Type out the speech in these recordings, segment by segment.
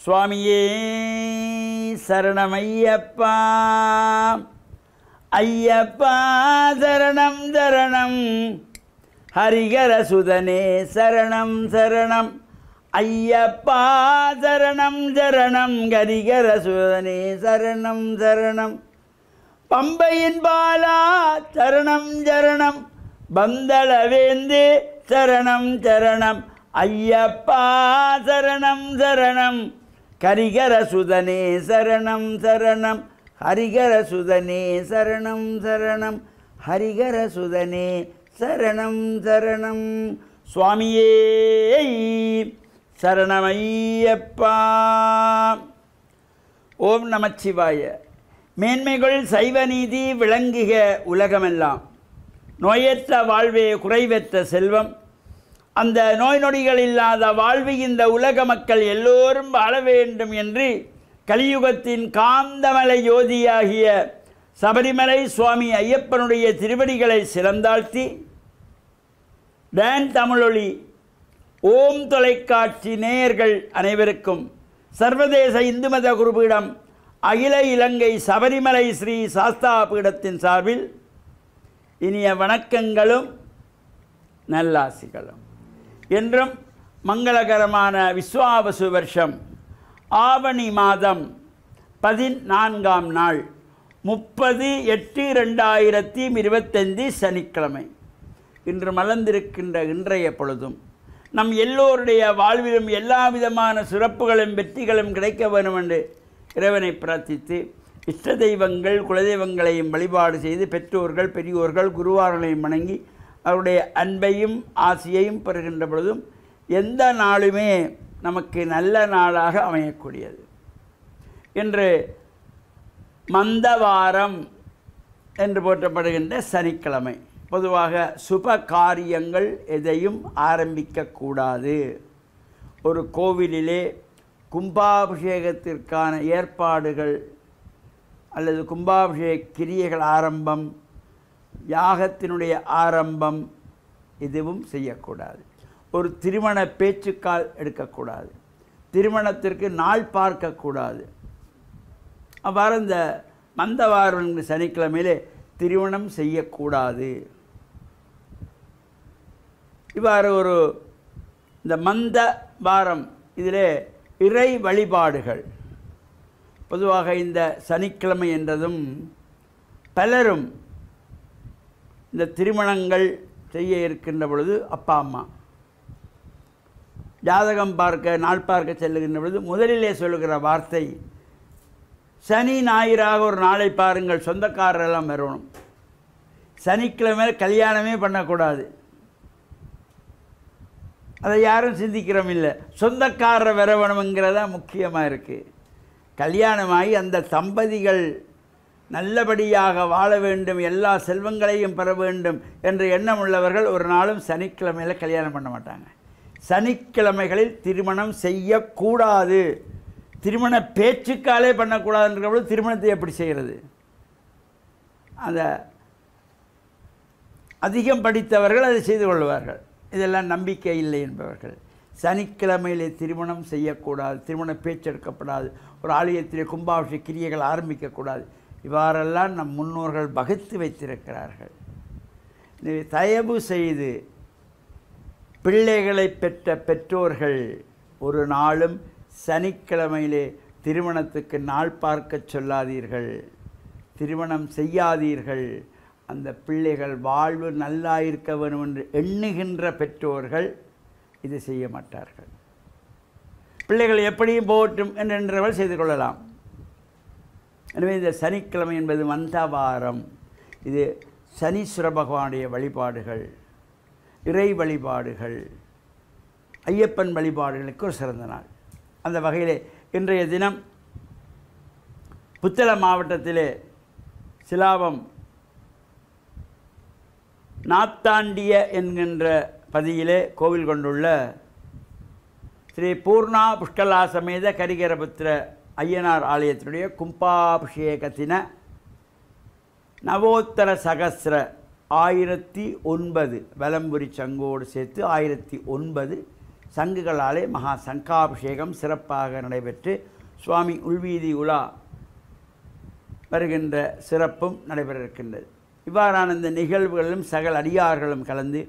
சுவாமியே சரணமையப்பா. ஐயப்பா சரணம் சரணம், ஹரிகர சுதனே சரணம் சரணம். ஐயப்பா சரணம் சரணம், ஹரிகர சுதனே சரணம் சரணம். பம்பையின் பாலா சரணம் சரணம், பந்தளவேந்தே சரணம் சரணம். ஐயப்பா சரணம் சரணம், ஹரிகர சுதனே சரணம் சரணம். ஹரிகர சுதனே சரணம் சரணம், ஹரிகர சுதனே சரணம் சரணம். சுவாமியே சரணமையப்பா. ஓம் நமச்சிவாய. மேன்மைகள் சைவ நீதி விளங்குக உலகமெல்லாம். நோயற்ற வாழ்வே குறைவற்ற செல்வம். அந்த நோய் நொடிகள் இல்லாத வாழ்வு இந்த உலக மக்கள் எல்லோரும் வாழ வேண்டும் என்று கலியுகத்தின் காந்தமலை யோதியாகிய சபரிமலை சுவாமி ஐயப்பனுடைய திருவடிகளை சிறந்தாழ்த்தி, டான் தமிழொலி ஓம் தொலைக்காட்சி நேயர்கள் அனைவருக்கும் சர்வதேச இந்து மத குருபீடம் அகில இலங்கை சபரிமலை ஸ்ரீ சாஸ்தா பீடத்தின் சார்பில் இனிய வணக்கங்களும் நல்லாசிகளும். என்றும் மங்களகரமான விஸ்வாவசு வருஷம் ஆவணி மாதம் 14ஆம் நாள் 30/8/2025 சனிக்கிழமை இன்று மலர்ந்திருக்கின்ற இன்றைய பொழுதும் நம் எல்லோருடைய வாழ்விலும் எல்லா விதமான சிறப்புகளும் வெற்றிகளும் கிடைக்க வேண்டும் என்று இறைவனை பிரார்த்தித்து, இஷ்ட தெய்வங்கள் குலதெய்வங்களையும் வழிபாடு செய்து, பெற்றோர்கள் பெரியோர்கள் குருவார்களையும் வணங்கி அவருடைய அன்பையும் ஆசியையும் பெறுகின்ற பொழுதும் எந்த நாளுமே நமக்கு நல்ல நாளாக அமையக்கூடியது. இன்று மந்தவாரம் என்று போற்றப்படுகின்ற சனிக்கிழமை. பொதுவாக சுப காரியங்கள் எதையும் ஆரம்பிக்கக்கூடாது. ஒரு கோவிலிலே கும்பாபிஷேகத்திற்கான ஏற்பாடுகள் அல்லது கும்பாபிஷேக கிரியைகள் ஆரம்பம், யாகத்தினுடைய ஆரம்பம் எதுவும் செய்யக்கூடாது. ஒரு திருமண பேச்சுக்கால் எடுக்கக்கூடாது. திருமணத்திற்கு நாள் பார்க்கக்கூடாது. அவ்வாறு இந்த மந்தவாரம் சனிக்கிழமையிலே திருமணம் செய்யக்கூடாது. இவ்வாறு ஒரு இந்த மந்த வாரம் இதிலே இறை வழிபாடுகள். பொதுவாக இந்த சனிக்கிழமை என்றதும் பலரும் இந்த திருமணங்கள் செய்ய இருக்கின்ற பொழுது அப்பா அம்மா ஜாதகம் பார்க்க நாள் பார்க்க செல்லுகின்ற பொழுது முதலிலே சொல்லுகிற வார்த்தை, சனி ஞாயிறாக ஒரு நாளை பாருங்கள், சொந்தக்காரரெல்லாம் வரணும். சனிக்கிழமை கல்யாணமே பண்ணக்கூடாது. அதை யாரும் சிந்திக்கிறோம் இல்லை. சொந்தக்காரரை வரவணுங்கிறதா முக்கியமாக இருக்குது. கல்யாணமாகி அந்த தம்பதிகள் நல்லபடியாக வாழ வேண்டும், எல்லா செல்வங்களையும் பெற வேண்டும் என்று எண்ணம் உள்ளவர்கள் ஒரு நாளும் சனிக்கிழமையில் கல்யாணம் பண்ண மாட்டாங்க. சனிக்கிழமைகளில் திருமணம் செய்யக்கூடாது. திருமண பேச்சுக்காலே பண்ணக்கூடாதுன்றபோது திருமணத்தை எப்படி செய்கிறது? அதை அதிகம் படித்தவர்கள் அதை செய்து கொள்வார்கள். இதெல்லாம் நம்பிக்கை இல்லை என்பவர்கள் சனிக்கிழமையிலே திருமணம் செய்யக்கூடாது, திருமண பேச்சு எடுக்கப்படாது, ஒரு ஆலயத்திலே கும்பாபிஷேக கிரியைகள் ஆரம்பிக்கக்கூடாது. இவ்வாறெல்லாம் நம் முன்னோர்கள் வகுத்து வைத்திருக்கிறார்கள். தயவு செய்து பிள்ளைகளை பெற்ற பெற்றோர்கள் ஒரு நாளும் சனிக்கிழமையிலே திருமணத்துக்கு நாள் பார்க்க சொல்லாதீர்கள், திருமணம் செய்யாதீர்கள். அந்த பிள்ளைகள் வாழ்வு நல்லா இருக்க வேண்டும் என்று எண்ணுகின்ற பெற்றோர்கள் இது செய்ய மாட்டார்கள். பிள்ளைகள் எப்படியும் போகட்டும் என்றவர்கள் செய்து கொள்ளலாம். எனவே இந்த சனிக்கிழமை என்பது மந்தவாரம். இது சனீஸ்வர பகவானுடைய வழிபாடுகள், இறை வழிபாடுகள், ஐயப்பன் வழிபாடுகளுக்கு ஒரு சிறந்த நாள். அந்த வகையிலே இன்றைய தினம் புத்தளம் மாவட்டத்திலே சிலாவம் நாத்தாண்டிய என்கின்ற பதியிலே கோவில் கொண்டுள்ள ஸ்ரீ பூர்ணா புஷ்கலா சமேத கரிகரபுத்திர ஐயனார் ஆலயத்தினுடைய கும்பாபிஷேகத்தின நவோத்தர சகசிர 1009 வலம்புரி சங்கோடு சேர்த்து 1009 சங்குகளாலே மகா சங்காபிஷேகம் சிறப்பாக நடைபெற்று சுவாமி உள்வீதி உலா வருகின்ற சிறப்பும் நடைபெற இருக்கின்றது. இவ்வாறான இந்த நிகழ்வுகளிலும் சகல அடியார்களும் கலந்து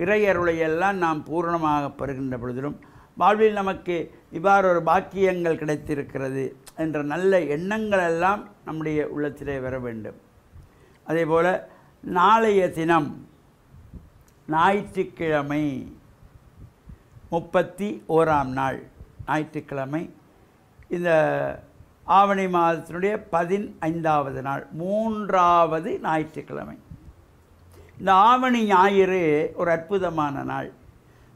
இறையருளையெல்லாம் நாம் பூரணமாக பெறுகின்ற பொழுதிலும் வாழ்வில் நமக்கு இவ்வாறு ஒரு பாக்கியங்கள் கிடைத்திருக்கிறது என்ற நல்ல எண்ணங்கள் எல்லாம் நம்முடைய உள்ளத்திலே வர வேண்டும். அதேபோல் நாளைய தினம் ஞாயிற்றுக்கிழமை 31ஆம் நாள் ஞாயிற்றுக்கிழமை, இந்த ஆவணி மாதத்தினுடைய 15வது நாள், 3வது ஞாயிற்றுக்கிழமை. இந்த ஆவணி ஞாயிறு ஒரு அற்புதமான நாள்.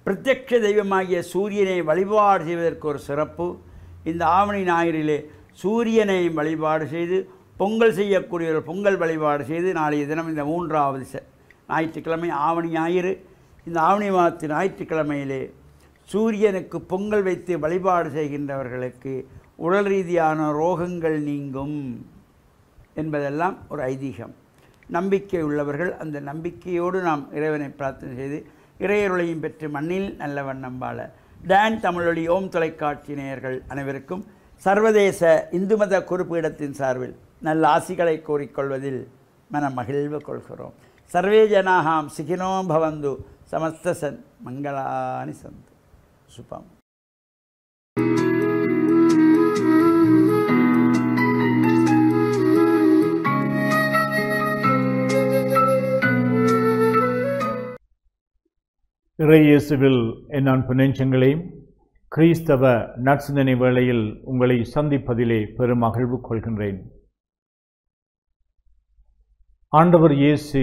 பிரத்யக்ஷ தெய்வமாகிய சூரியனை வழிபாடு செய்வதற்கு ஒரு சிறப்பு. இந்த ஆவணி ஞாயிறிலே சூரியனை வழிபாடு செய்து பொங்கல் செய்யக்கூடிய ஒரு பொங்கல் வழிபாடு செய்து நாளைய தினம் இந்த 3வது ஞாயிற்றுக்கிழமை ஆவணி ஞாயிறு, இந்த ஆவணி மாதத்தின் ஞாயிற்றுக்கிழமையிலே சூரியனுக்கு பொங்கல் வைத்து வழிபாடு செய்கின்றவர்களுக்கு உடல் ரீதியான ரோகங்கள் நீங்கும் என்பதெல்லாம் ஒரு ஐதீகம். நம்பிக்கை உள்ளவர்கள் அந்த நம்பிக்கையோடு நாம் இறைவனை பிரார்த்தனை செய்து இறையருளையும் பெற்று மண்ணில் நல்ல வண்ணம் வாழ டான் தமிழொலி ஓம் தொலைக்காட்சி நேயர்கள் அனைவருக்கும் சர்வதேச இந்து மத குறிப்பீடத்தின் சார்பில் நல்ல ஆசிகளை கோரிக்கொள்வதில் மன மகிழ்வு கொள்கிறோம். சர்வே ஜனாகாம் சுகினோ பவந்து சமஸ்தசன் மங்களானி சந்து சுபம். இறையேசுவில் என் அன்பு நெஞ்சங்களே, கிறிஸ்தவ நற்சிந்தனை வேளையில் உங்களை சந்திப்பதிலே பெரும் மகிழ்வு கொள்கின்றேன். ஆண்டவர் இயேசு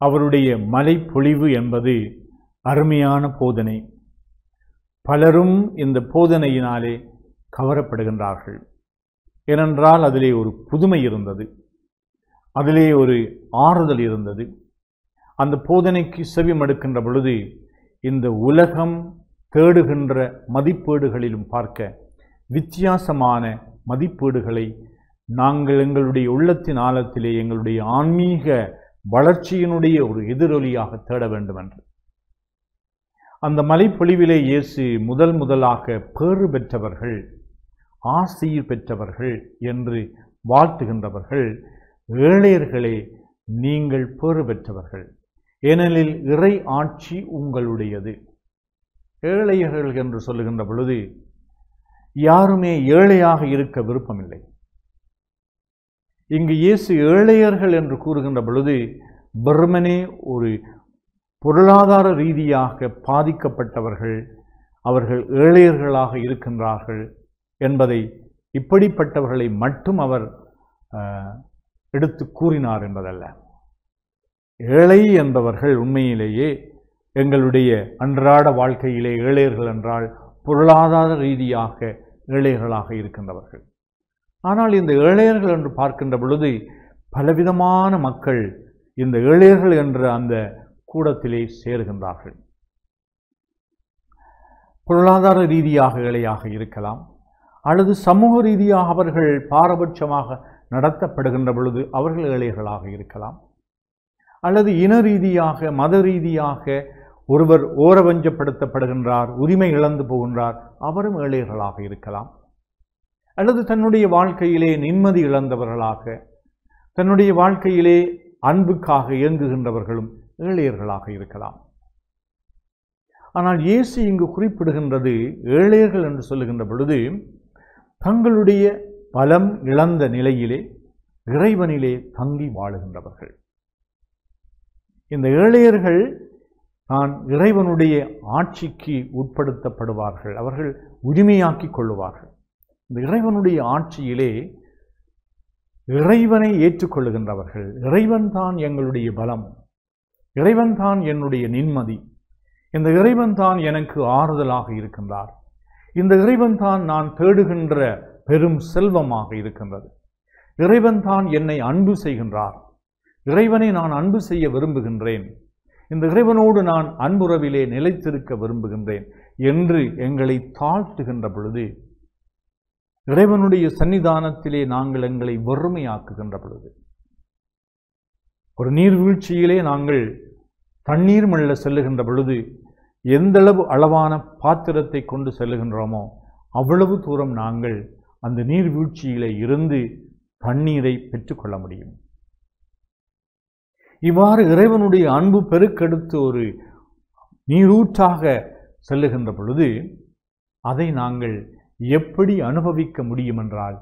அவருடைய மலைப்பொழிவு என்பது அருமையான போதனை. பலரும் இந்த போதனையினாலே கவரப்படுகின்றார்கள். ஏனென்றால் அதிலே ஒரு புதுமை இருந்தது, அதிலே ஒரு ஆறுதல் இருந்தது. அந்த போதனைக்கு செவிமடுக்கின்ற பொழுது இந்த உலகம் தேடுகின்ற மதிப்பீடுகளிலும் பார்க்க வித்தியாசமான மதிப்பீடுகளை நாங்கள் எங்களுடைய உள்ளத்தின் ஆழத்திலே எங்களுடைய ஆன்மீக வளர்ச்சியினுடைய ஒரு எதிரொலியாக தேட வேண்டும் என்று அந்த மலைப்பொழிவிலே இயேசு முதலாக பேறு பெற்றவர்கள், ஆசீர் பெற்றவர்கள் என்று வாழ்த்துகின்றவர்கள் ஏழையர்களே, நீங்கள் பேறு பெற்றவர்கள், ஏனெனில் இறை ஆட்சி உங்களுடையது. ஏழையர்கள் என்று சொல்லுகின்ற பொழுது யாருமே ஏழையாக இருக்க விருப்பமில்லை. இங்கு இயேசு ஏழையர்கள் என்று கூறுகின்ற பொழுது வெறுமனே ஒரு பொருளாதார ரீதியாக பாதிக்கப்பட்டவர்கள் அவர்கள் ஏழையர்களாக இருக்கின்றார்கள் என்பதை, இப்படிப்பட்டவர்களை மட்டும் அவர் எடுத்து கூறினார் என்பதல்ல. ஏழை என்பவர்கள் உண்மையிலேயே எங்களுடைய அன்றாட வாழ்க்கையிலே ஏழையர்கள் என்றால் பொருளாதார ரீதியாக ஏழையர்களாக இருக்கின்றவர்கள். ஆனால் இந்த ஏழையர்கள் என்று பார்க்கின்ற பொழுது பலவிதமான மக்கள் இந்த ஏழையர்கள் என்ற அந்த கூடத்திலே சேருகின்றார்கள். பொருளாதார ரீதியாக ஏழையாக இருக்கலாம், அல்லது சமூக ரீதியாக அவர்கள் பாரபட்சமாக நடத்தப்படுகின்ற பொழுது அவர்கள் ஏழையர்களாக இருக்கலாம், அல்லது இன ரீதியாக மத ரீதியாக ஒருவர் ஓரவஞ்சப்படுத்தப்படுகின்றார், உரிமை இழந்து போகின்றார், அவரும் ஏழையர்களாக இருக்கலாம், அல்லது தன்னுடைய வாழ்க்கையிலே நிம்மதி இழந்தவர்களாக, தன்னுடைய வாழ்க்கையிலே அன்புக்காக இயங்குகின்றவர்களும் ஏழையர்களாக இருக்கலாம். ஆனால் இயேசு இங்கு குறிப்பிடுகின்றது ஏழையர்கள் என்று சொல்லுகின்ற பொழுது தங்களுடைய பலம் இழந்த நிலையிலே இறைவனிலே தங்கி வாழுகின்றவர்கள். இந்த ஏழையர்கள் தான் இறைவனுடைய ஆட்சிக்கு உட்படுத்தப்படுவார்கள், அவர்கள் உரிமையாக்கி கொள்ளுவார்கள். இந்த இறைவனுடைய ஆட்சியிலே இறைவனை ஏற்றுக்கொள்ளுகின்றவர்கள், இறைவன் தான் எங்களுடைய பலம், இறைவன் தான் என்னுடைய நிம்மதி, இந்த இறைவன் தான் எனக்கு ஆறுதலாக இருக்கின்றார், இந்த இறைவன் தான் நான் தேடுகின்ற பெரும் செல்வமாக இருக்கின்றது, இறைவன் தான் என்னை அன்பு செய்கின்றார், இறைவனை நான் அன்பு செய்ய விரும்புகின்றேன், இந்த இறைவனோடு நான் அன்புறவிலே நிலைத்திருக்க விரும்புகின்றேன் என்று எங்களை தாழ்த்துகின்ற பொழுது, இறைவனுடைய சன்னிதானத்திலே நாங்கள் எங்களை வெறுமையாக்குகின்ற பொழுது, ஒரு நீர்வீழ்ச்சியிலே நாங்கள் தண்ணீர் மெல்ல செல்லுகின்ற பொழுது எந்தளவு அளவான பாத்திரத்தை கொண்டு செல்லுகின்றோமோ அவ்வளவு தூரம் நாங்கள் அந்த நீர்வீழ்ச்சியிலே இருந்து தண்ணீரை பெற்றுக்கொள்ள முடியும். இவ்வாறு இறைவனுடைய அன்பு பெருக்கெடுத்து ஒரு நீரூற்றாக செல்லுகின்ற பொழுது அதை நாங்கள் எப்படி அனுபவிக்க முடியும் என்றால்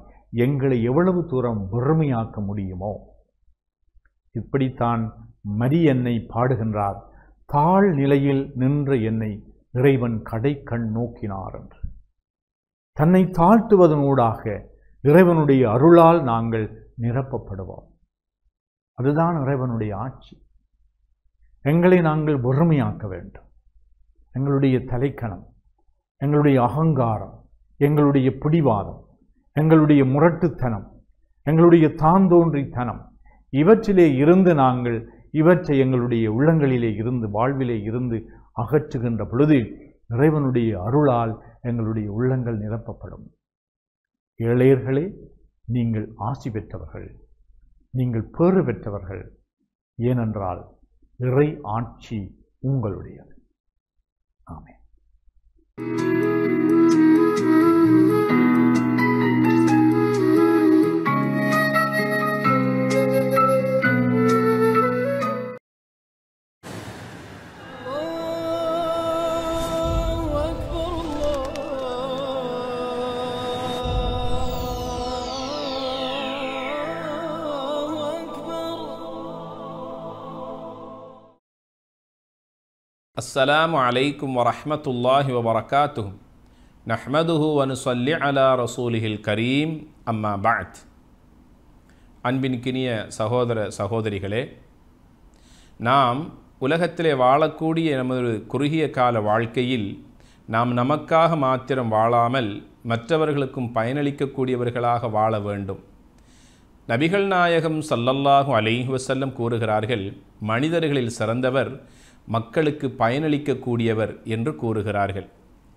எங்களை எவ்வளவு தூரம் வெறுமையாக்க முடியுமோ. இப்படித்தான் மரியன்னை பாடுகின்றார், தாழ் நிலையில் நின்ற என்னை இறைவன் கடைக்கண் நோக்கினார் என்று. தன்னை தாழ்த்துவதனூடாக இறைவனுடைய அருளால் நாங்கள் நிரப்பப்படுவோம். அதுதான் இறைவனுடைய ஆட்சி. எங்களை நாங்கள் வெறுமையாக்க வேண்டும். எங்களுடைய தலைக்கணம், எங்களுடைய அகங்காரம், எங்களுடைய பிடிவாதம், எங்களுடைய முரட்டுத்தனம், எங்களுடைய தாந்தோன்றித்தனம், இவற்றிலே இருந்து நாங்கள் இவற்றை எங்களுடைய உள்ளங்களிலே இருந்து வாழ்விலே இருந்து அகற்றுகின்ற பொழுது இறைவனுடைய அருளால் எங்களுடைய உள்ளங்கள் நிரப்பப்படும். ஏழையர்களே, நீங்கள் ஆசி பெற்றவர்கள், நீங்கள் பேறு பெற்றவர்கள். ஏனென்றால் இறை ஆட்சி உங்களுடையது. ஆமென். அஸ்ஸலாமு அலைக்கும் வரஹ்மத்துல்லாஹி வபரகாத்துஹு. நஹ்மதுஹு வ நுஸல்லி அலா ரசூலிஹில் கரீம். அம்மா பஅத். அன்பின்கினிய சகோதர சகோதரிகளே, நாம் உலகத்திலே வாழக்கூடிய நமது குறுகிய கால வாழ்க்கையில் நாம் நமக்காக மாத்திரம் வாழாமல் மற்றவர்களுக்கும் பயனளிக்கக்கூடியவர்களாக வாழ வேண்டும். நபிகள் நாயகம் ஸல்லல்லாஹு அலைஹி வஸல்லம் கூறுகிறார்கள், மனிதர்களில் சிறந்தவர் மக்களுக்கு பயனளிக்கக்கூடியவர் என்று கூறுகிறார்கள்.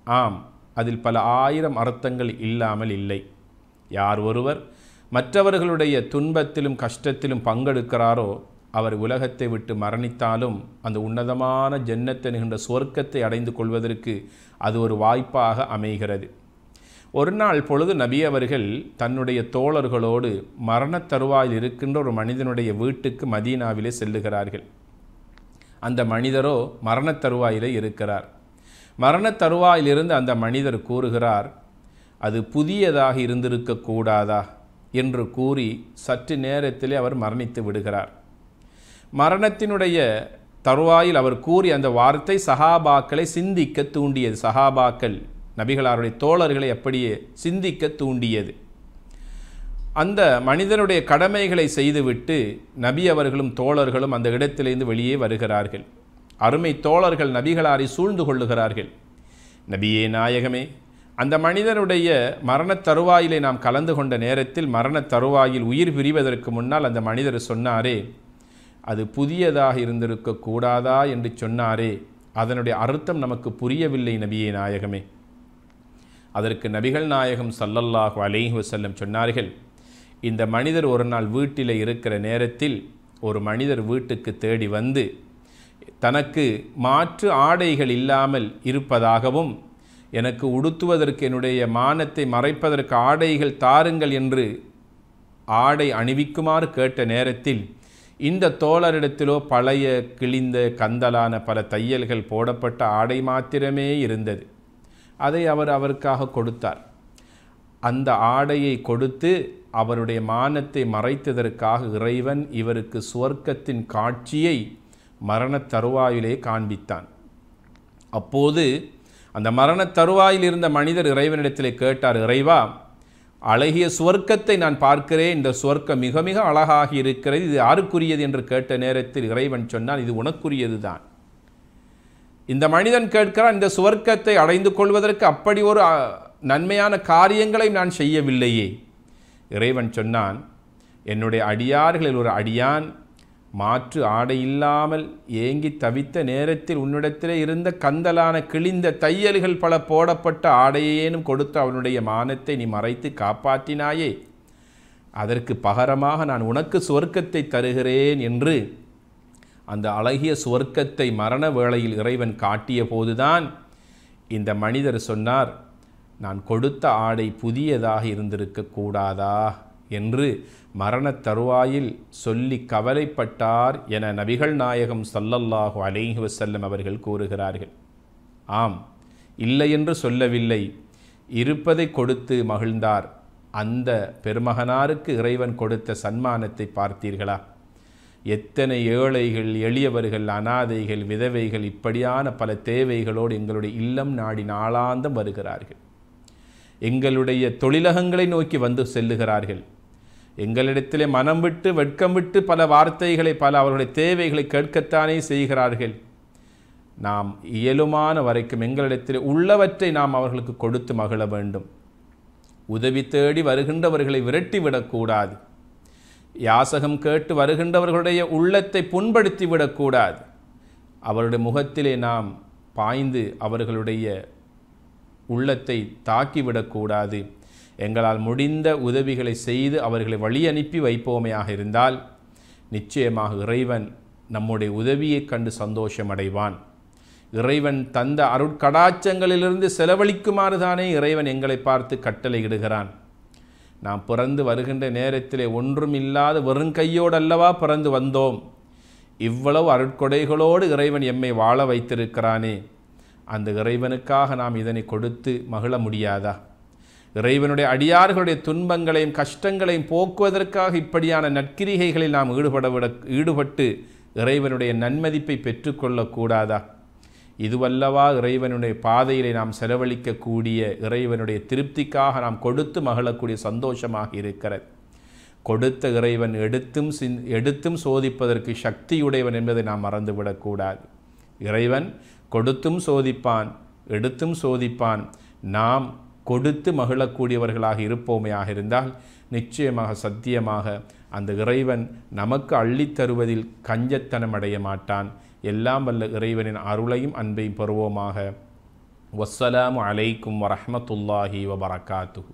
ஆம், அதில் பல ஆயிரம் அர்த்தங்கள் இல்லாமல் இல்லை. யார் ஒருவர் மற்றவர்களுடைய துன்பத்திலும் கஷ்டத்திலும் பங்கெடுக்கிறாரோ அவர் உலகத்தை விட்டு மரணித்தாலும் அந்த உன்னதமான ஜன்னத் என்கின்ற சொர்க்கத்தை அடைந்து கொள்வதற்கு அது ஒரு வாய்ப்பாக அமைகிறது. ஒரு நாள் பொழுது நபி அவர்கள் தன்னுடைய தோழர்களோடு மரணத் தருவாயில் இருக்கின்ற ஒரு மனிதனுடைய வீட்டுக்கு மதீனாவிலே செல்லுகிறார்கள். அந்த மனிதரோ மரணத் தருவாயிலே இருக்கிறார். மரணத் தருவாயிலிருந்து அந்த மனிதர் கூறுகிறார், அது புதியதாக இருந்திருக்கக்கூடாதா என்று கூறி சற்று நேரத்திலே அவர் மரணித்து விடுகிறார். மரணத்தினுடைய தருவாயில் அவர் கூறி அந்த வார்த்தை சஹாபாக்களை சிந்திக்க தூண்டியது. சஹாபாக்கள் நபிகளாருடைய தோழர்களை அப்படியே சிந்திக்க தூண்டியது. அந்த மனிதனுடைய கடமைகளை செய்துவிட்டு நபி அவர்களும் தோழர்களும் அந்த இடத்திலிருந்து வெளியே வருகிறார்கள். அருமை தோழர்கள் நபிகளாரை சூழ்ந்து கொள்ளுகிறார்கள். நபியே நாயகமே, அந்த மனிதனுடைய மரணத் தருவாயிலே நாம் கலந்து கொண்ட நேரத்தில் மரணத் தருவாயில் உயிர் பிரிவதற்கு முன்னால் அந்த மனிதர் சொன்னாரே, அது புதியதாக இருந்திருக்கக்கூடாதா என்று சொன்னாரே, அதனுடைய அர்த்தம் நமக்கு புரியவில்லை நபியே நாயகமே. அதற்கு நபிகள் நாயகம் ஸல்லல்லாஹு அலைஹி வஸல்லம் சொன்னார்கள், இந்த மனிதர் ஒரு நாள் வீட்டில் இருக்கிற நேரத்தில் ஒரு மனிதர் வீட்டுக்கு தேடி வந்து தனக்கு மாற்று ஆடைகள் இல்லாமல் இருப்பதாகவும் எனக்கு உடுத்துவதற்கு என்னுடைய மானத்தை மறைப்பதற்கு ஆடைகள் தாருங்கள் என்று ஆடை அணிவிக்குமாறு கேட்ட நேரத்தில் இந்த தோழரிடத்திலோ பழைய கிழிந்த கந்தலான பல தையல்கள் போடப்பட்ட ஆடை மாத்திரமே இருந்தது. அதை அவர் அவருக்காக கொடுத்தார். அந்த ஆடையை கொடுத்து அவருடைய மானத்தை மறைத்ததற்காக இறைவன் இவருக்கு சுவர்க்கத்தின் காட்சியை மரணத் தருவாயிலே காண்பித்தான். அப்போது அந்த மரணத் தருவாயில் இருந்த மனிதர் இறைவனிடத்திலே கேட்டார், இறைவா, அழகிய சுவர்க்கத்தை நான் பார்க்கிறேன், இந்த சுவர்க்கம் மிக மிக அழகாகி இருக்கிறது, இது யாருக்குரியது என்று கேட்ட நேரத்தில் இறைவன் சொன்னான், இது உனக்குரியது தான். இந்த மனிதன் கேட்கிறான், இந்த சுவர்க்கத்தை அடைந்து கொள்வதற்கு அப்படி ஒரு நன்மையான காரியங்களை நான் செய்யவில்லையே. இறைவன் சொன்னான், என்னுடைய அடியார்களில் ஒரு அடியான் மாற்று ஆடை இல்லாமல் ஏங்கி தவித்த நேரத்தில் உன்னிடத்திலே இருந்த கந்தலான கிழிந்த தையல்கள் பல போடப்பட்ட ஆடையேனும் கொடுத்து அவனுடைய மானத்தை நீ மறைத்து காப்பாற்றினாயே, அதற்கு பகரமாக நான் உனக்கு சுவர்க்கத்தை தருகிறேன் என்று அந்த அழகிய சுவர்க்கத்தை மரண வேளையில் இறைவன் காட்டிய போதுதான் இந்த மனிதர் சொன்னார், நான் கொடுத்த ஆடை புதியதாக இருந்திருக்க கூடாதா என்று மரணத் தருவாயில் சொல்லி கவலைப்பட்டார் என நபிகள் நாயகம் ஸல்லல்லாஹு அலைஹி வஸல்லம் அவர்கள் கூறுகிறார்கள். ஆம், இல்லை என்று சொல்லவில்லை, இருப்பதை கொடுத்து மகிழ்ந்தார். அந்த பெருமகனாருக்கு இறைவன் கொடுத்த சன்மானத்தை பார்த்தீர்களா? எத்தனை ஏழைகள், எளியவர்கள், அனாதைகள், விதவைகள் இப்படியான பல தேவைகளோடு எங்களுடைய இல்லம் நாடி நாளாந்தம் வருகிறார்கள். எங்களுடைய தொழிலகங்களை நோக்கி வந்து செல்லுகிறார்கள். எங்களிடத்திலே மனம் விட்டு வெட்கம் விட்டு பல வார்த்தைகளை, பல அவர்களுடைய தேவைகளை கேட்கத்தானே செய்கிறார்கள். நாம் இயலுமான வரைக்கும் எங்களிடத்தில் உள்ளவற்றை நாம் அவர்களுக்கு கொடுத்து மகிழ வேண்டும். உதவி தேடி வருகின்றவர்களை விரட்டிவிடக்கூடாது. யாசகம் கேட்டு வருகின்றவர்களுடைய உள்ளத்தை புண்படுத்தி விடக்கூடாது. அவருடைய முகத்திலே நாம் பாய்ந்து அவர்களுடைய உள்ளத்தை தாக்கிவிடக்கூடாது. எங்களால் முடிந்த உதவிகளை செய்து அவர்களை வழி அனுப்பி வைப்போமையாக இருந்தால் நிச்சயமாக இறைவன் நம்முடைய உதவியைக் கண்டு சந்தோஷமடைவான். இறைவன் தந்த அருட்கடாச்சங்களிலிருந்து செலவழிக்குமாறு தானே இறைவன் எங்களை பார்த்து கட்டளையிடுகிறான். நாம் பிறந்து வருகின்ற நேரத்திலே ஒன்றுமில்லாத வெறும் கையோடு அல்லவா பிறந்து வந்தோம். இவ்வளவு அருட்கொடைகளோடு இறைவன் எம்மை வாழ வைத்திருக்கிறானே, அந்த இறைவனுக்காக நாம் இதனை கொடுத்து மகிழ முடியாதா? இறைவனுடைய அடியார்களுடைய துன்பங்களையும் கஷ்டங்களையும் போக்குவதற்காக இப்படியான நற்கிரிகைகளில் நாம் ஈடுபட்டு இறைவனுடைய நன்மதிப்பை பெற்றுக்கொள்ளக்கூடாதா? இதுவல்லவா இறைவனுடைய பாதையிலே நாம் செலவழிக்கக்கூடிய இறைவனுடைய திருப்திக்காக நாம் கொடுத்து மகிழக்கூடிய சந்தோஷமாக இருக்கிறது. கொடுத்த இறைவன் எடுத்தும் சோதிப்பதற்கு சக்தியுடையவன் என்பதை நாம் மறந்துவிடக்கூடாது. இறைவன் கொடுத்தும் சோதிப்பான், எடுத்தும் சோதிப்பான். நாம் கொடுத்து மகிழக்கூடியவர்களாக இருப்போமையாக இருந்தால் நிச்சயமாக சத்தியமாக அந்த இறைவன் நமக்கு அள்ளித்தருவதில் கஞ்சத்தனம் அடைய மாட்டான். எல்லாம் வல்ல இறைவனின் அருளையும் அன்பையும் பெறுவோமாக. வஸ்ஸலாமு அலைக்கும் வரஹ்மத்துல்லாஹி வபரகாத்துஹு.